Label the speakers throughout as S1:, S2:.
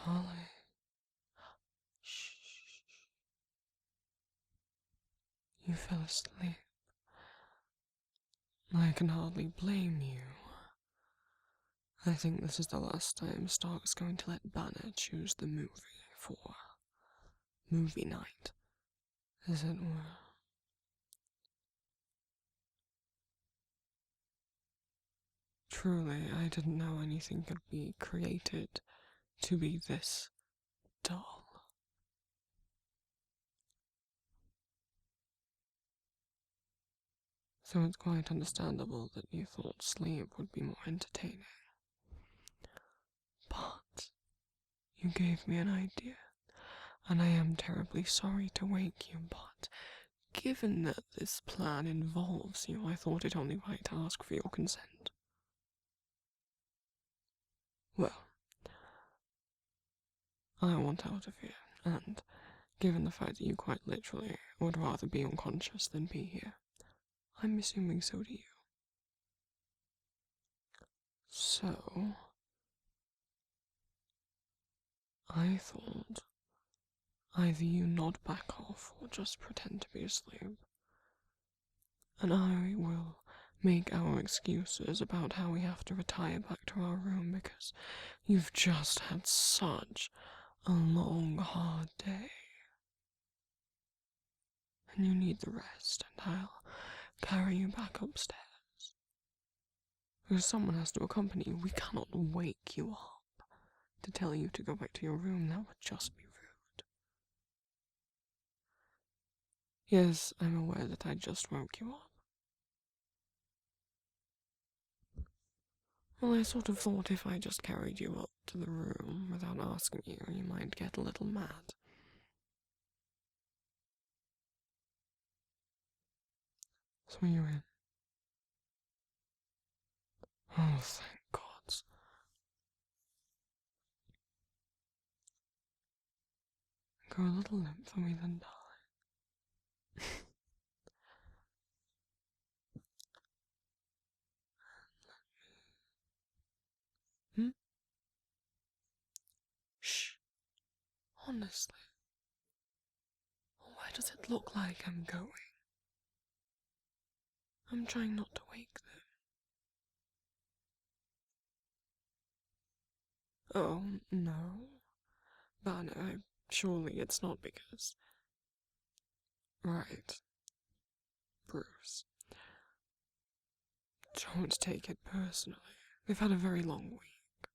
S1: Holly. Shh. You fell asleep. I can hardly blame you. I think this is the last time Stark's going to let Banner choose the movie for movie night, as it were. Truly, I didn't know anything could be created to be this dull. So it's quite understandable that you thought sleep would be more entertaining. But you gave me an idea, and I am terribly sorry to wake you, but given that this plan involves you, I thought it only right to ask for your consent. Well, I want out of here, and given the fact that you quite literally would rather be unconscious than be here, I'm assuming so do you. So, I thought either you nod back off or just pretend to be asleep, and I will make our excuses about how we have to retire back to our room because you've just had such a long, hard day. And you need the rest, and I'll carry you back upstairs. Because someone has to accompany you. We cannot wake you up to tell you to go back to your room. That would just be rude. Yes, I'm aware that I just woke you up. Well, I sort of thought if I just carried you up to the room without asking you, you might get a little mad. So are you in? Oh, thank God. Go a little limp for me then, darling. Hmm? Shh. Honestly. Where does it look like I'm going? I'm trying not to wake them. Oh, no. Banner, surely it's not because... Right. Bruce. Don't take it personally. We've had a very long week.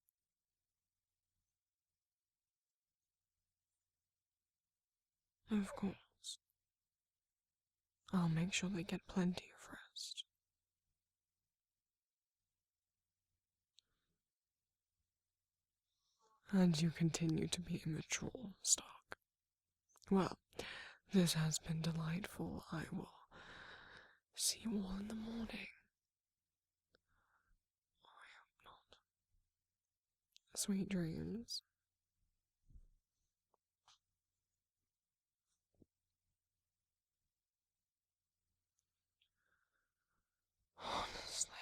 S1: Of course. I'll make sure they get plenty of rest. And you continue to be immature, Stark. Well, this has been delightful. I will see you all in the morning. I hope not. Sweet dreams. Honestly,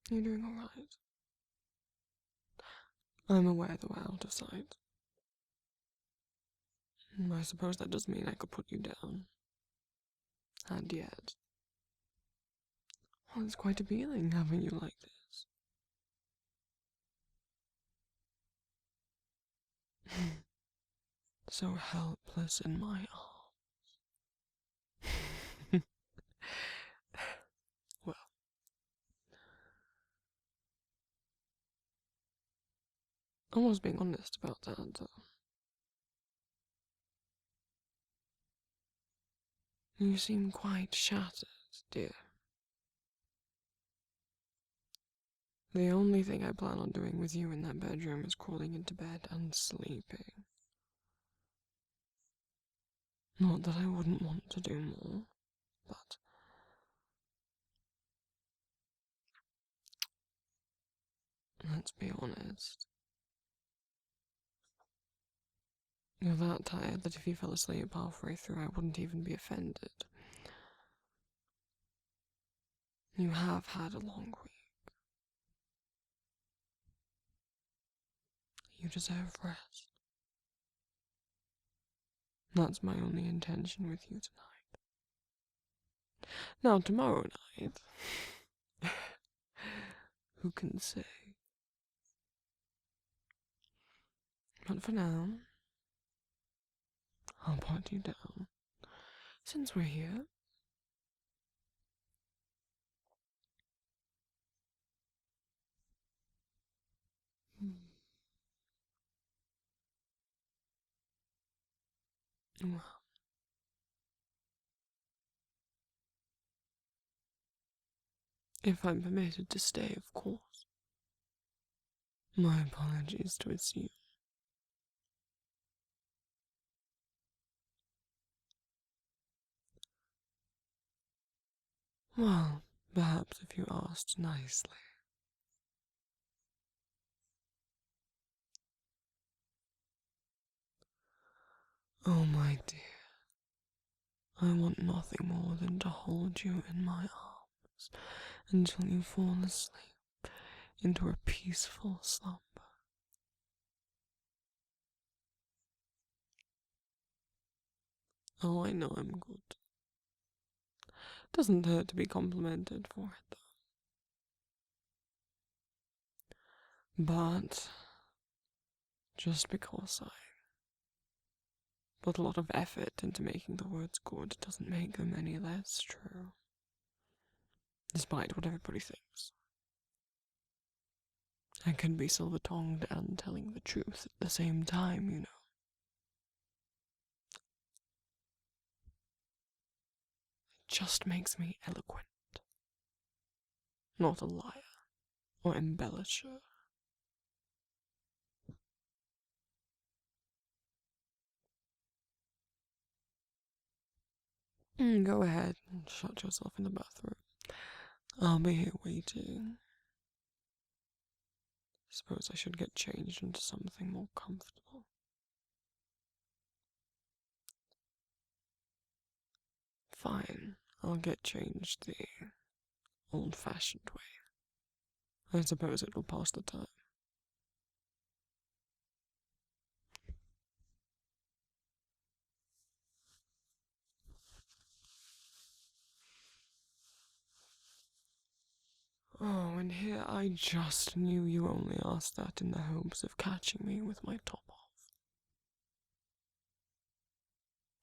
S1: you're doing alright. I'm aware that we're out of sight. I suppose that does mean I could put you down. And yet... Well, it's quite appealing having you like this. So helpless in my arms. Well, I was being honest about that, though. You seem quite shattered, dear. The only thing I plan on doing with you in that bedroom is crawling into bed and sleeping. Not that I wouldn't want to do more, but... Let's be honest. You're that tired that if you fell asleep halfway through, I wouldn't even be offended. You have had a long week. You deserve rest. That's my only intention with you tonight. Now, tomorrow night, who can say? But for now, I'll put you down. Since we're here, well, if I'm permitted to stay, of course. My apologies to assume. Well, perhaps if you asked nicely. Oh, my dear, I want nothing more than to hold you in my arms until you fall asleep into a peaceful slumber. Oh, I know I'm good. Doesn't hurt to be complimented for it, though. But just because I put a lot of effort into making the words good doesn't make them any less true. Despite what everybody thinks. I can be silver-tongued and telling the truth at the same time, you know. It just makes me eloquent. Not a liar or embellisher. Go ahead and shut yourself in the bathroom. I'll be here waiting. Suppose I should get changed into something more comfortable. Fine, I'll get changed the old-fashioned way. I suppose it will pass the time. Oh, and here I just knew you only asked that in the hopes of catching me with my top off.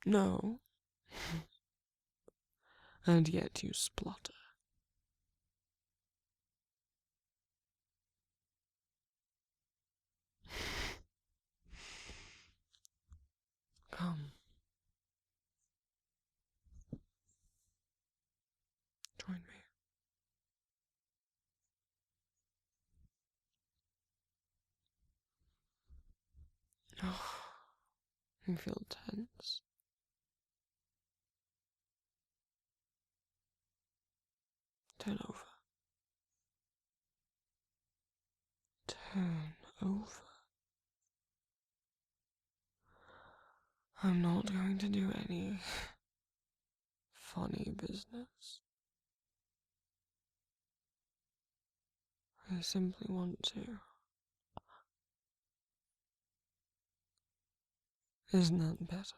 S1: No. And yet you splutter. Come. Join me. Oh, you feel tense. Turn over. Turn over. I'm not going to do any funny business. I simply want to. Isn't that better?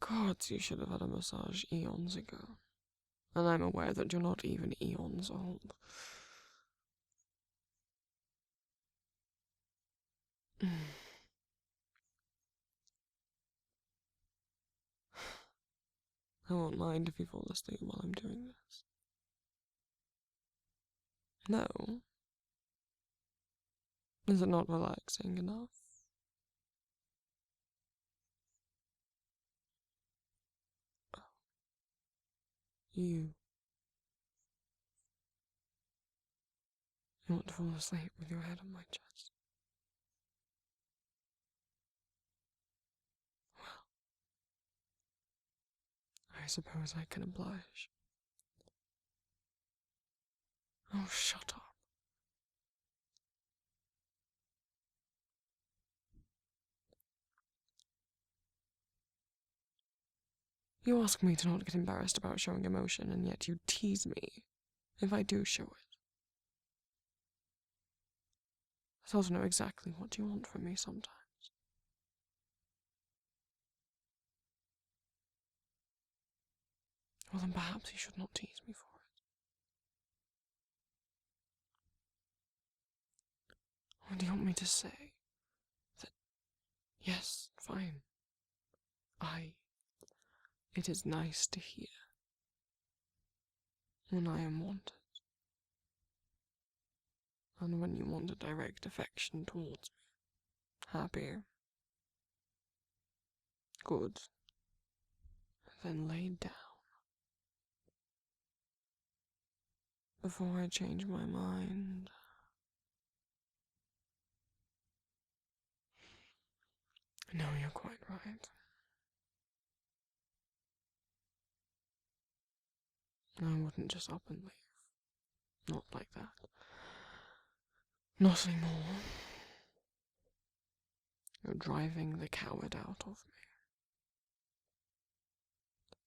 S1: Gods, you should have had a massage eons ago. And I'm aware that you're not even eons old. I won't mind if you fall asleep while I'm doing this. No. Is it not relaxing enough? You. You want to fall asleep with your head on my chest. I suppose I can oblige. Oh, shut up. You ask me to not get embarrassed about showing emotion, and yet you tease me if I do show it. I sort of know exactly what you want from me sometimes. Well, then perhaps you should not tease me for it. Or do you want me to say that, yes, fine, it is nice to hear when I am wanted, and when you want a direct affection towards me. Happy. Good. Then lay down. Before I change my mind. No, you're quite right. I wouldn't just up and leave. Not like that. Not anymore. You're driving the coward out of me.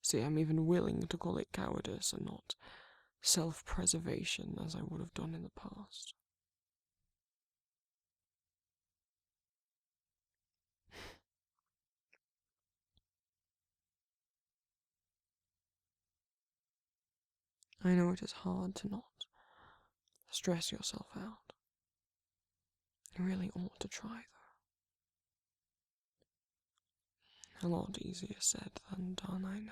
S1: See, I'm even willing to call it cowardice and not self-preservation as I would have done in the past. I know it is hard to not stress yourself out. You really ought to try, though. A lot easier said than done, I know.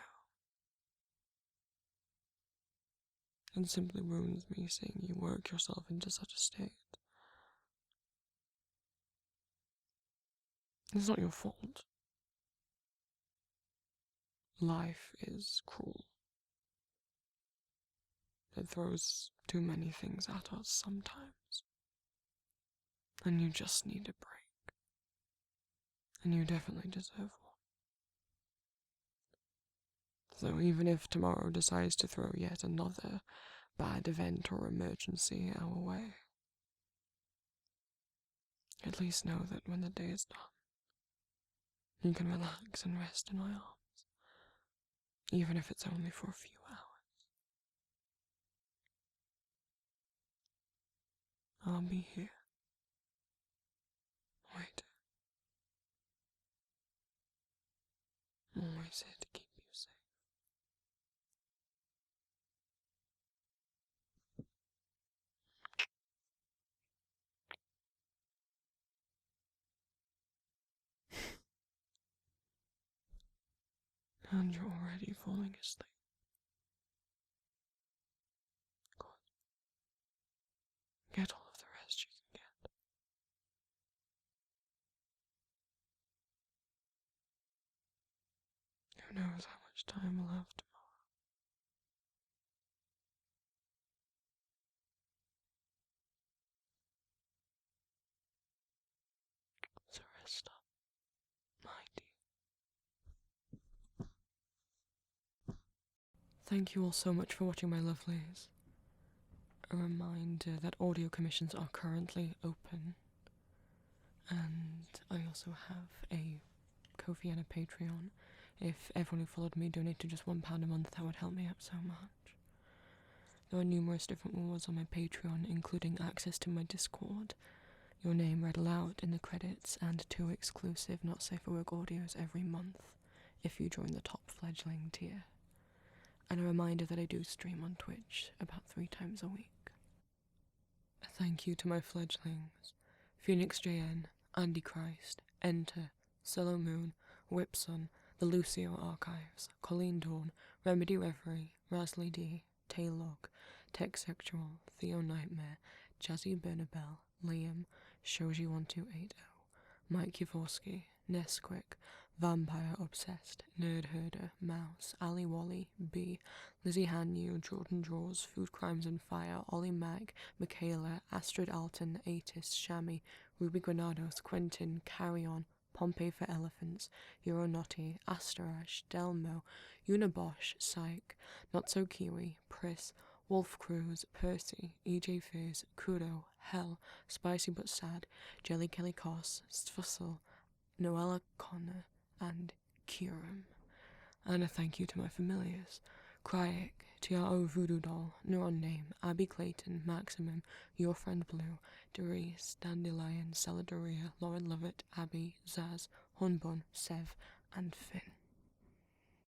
S1: It simply wounds me seeing you work yourself into such a state. It's not your fault. Life is cruel. It throws too many things at us sometimes. And you just need a break. And you definitely deserve one. So even if tomorrow decides to throw yet another bad event or emergency our way, at least know that when the day is done, you can relax and rest in my arms, even if it's only for a few hours. I'll be here. Wait. I'm always here to keep you safe. And you're already falling asleep. Good. Get all of the rest you can get. Who knows how much time we'll have tomorrow. So rest up, my dear. Thank you all so much for watching, my lovelies. A reminder that audio commissions are currently open. And I also have a Ko-fi and a Patreon. If everyone who followed me donated just £1 a month, that would help me out so much. There are numerous different rewards on my Patreon, including access to my Discord, your name read aloud in the credits, and 2 exclusive Not Safe for Work audios every month if you join the top fledgling tier. And a reminder that I do stream on Twitch about 3 times a week. A thank you to my fledglings, Phoenix JN, Andy Christ, Enter, Solo Moon, Whipson, The Lucio Archives, Colleen Dawn, Remedy Reverie, Rasley D, Taylog, Texsexual, Theo Nightmare, Jazzy Bernabelle, Liam, Shoji1280, Mike Yavorsky, Nesquick, Vampire Obsessed, Nerd Herder, Mouse, Ali Wally, B, Lizzie Hanyu, Jordan Draws, Food Crimes and Fire, Ollie Mag, Michaela, Astrid Alton, Atis, Shami, Ruby Granados, Quentin, Carry On, Pompey for Elephants, Euronotti, Asterash, Delmo, Unibosh, Psych, Not So Kiwi, Pris, Wolf Cruz, Percy, EJ Fizz, Kudo, Hell, Spicy But Sad, Jelly Kelly Koss, Stfussel, Noella Connor, and Kieran. And a thank you to my familiars, Kryek, T.R.O. Voodoo Doll, Neuron Name, Abby Clayton, Maximum, Your Friend Blue, Doris, Dandelion, Celadoria, Lauren Lovett, Abby, Zaz, Hunbun, Sev, and Finn.